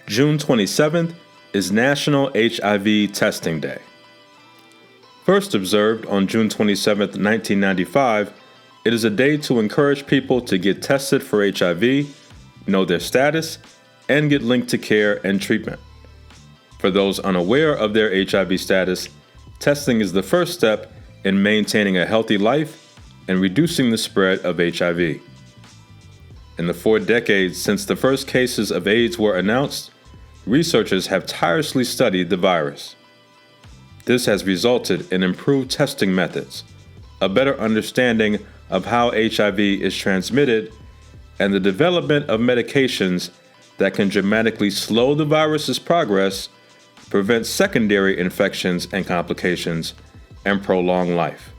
June 27th is National HIV Testing Day. First observed on June 27, 1995, it is a day to encourage people to get tested for HIV, know their status, and get linked to care and treatment. For those unaware of their HIV status, testing is the first step in maintaining a healthy life and reducing the spread of HIV. In the 4 decades since the first cases of AIDS were announced, researchers have tirelessly studied the virus. This has resulted in improved testing methods, a better understanding of how HIV is transmitted, and the development of medications that can dramatically slow the virus's progress, prevent secondary infections and complications, and prolong life.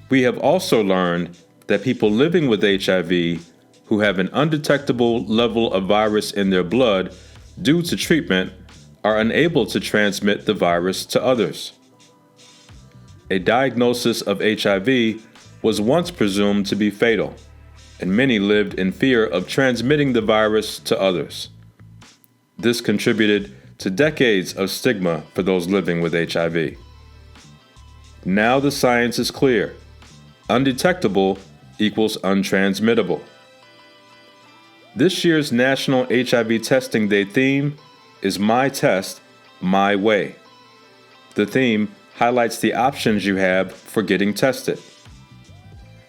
We have also learned that people living with HIV who have an undetectable level of virus in their blood due to treatment are unable to transmit the virus to others. A diagnosis of HIV was once presumed to be fatal, and many lived in fear of transmitting the virus to others. This contributed to decades of stigma for those living with HIV. Now the science is clear. Undetectable equals untransmittable. This year's National HIV Testing Day theme is My Test, My Way. The theme highlights the options you have for getting tested.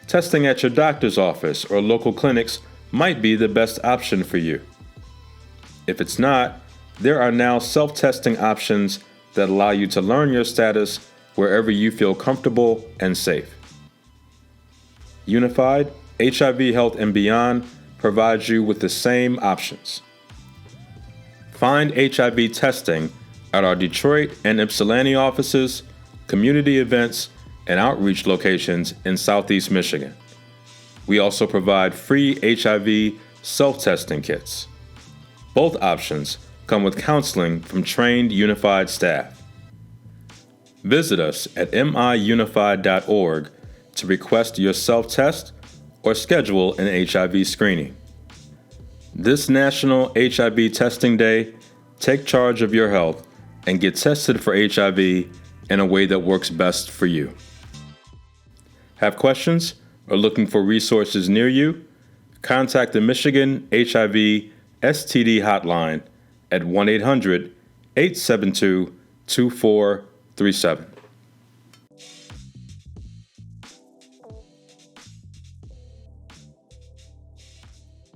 Testing at your doctor's office or local clinics might be the best option for you. If it's not, there are now self-testing options that allow you to learn your status wherever you feel comfortable and safe. Unified, HIV Health and Beyond provides you with the same options. Find HIV testing at our Detroit and Ypsilanti offices, community events, and outreach locations in Southeast Michigan. We also provide free HIV self-testing kits. Both options come with counseling from trained Unified staff. Visit us at miunified.org to request your self-test or schedule an HIV screening. This National HIV Testing Day, take charge of your health and get tested for HIV in a way that works best for you. Have questions or looking for resources near you? Contact the Michigan HIV STD hotline at 1-800-872-2437.